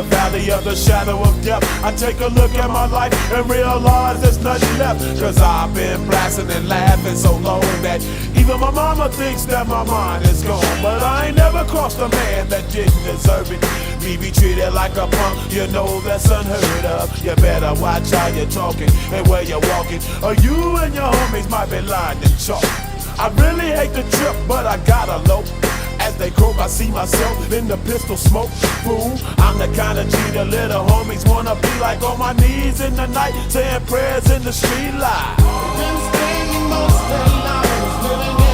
the valley of the shadow of death, I take a look at my life and realize there's nothing left. Cause I've been blasting and laughing so long that even my mama thinks that my mind is gone. But I ain't never crossed a man that didn't deserve it. Me be treated like a punk, you know that's unheard of. You better watch how you're talking and where you're walking, or you and your homies might be lying in chalk. I really hate the trip, but I gotta low. As they croak, I see myself in the pistol smoke. Fool, I'm the kind of G the little homies wanna be like, on my knees in the night, saying prayers in the street light. Been spending most of the night living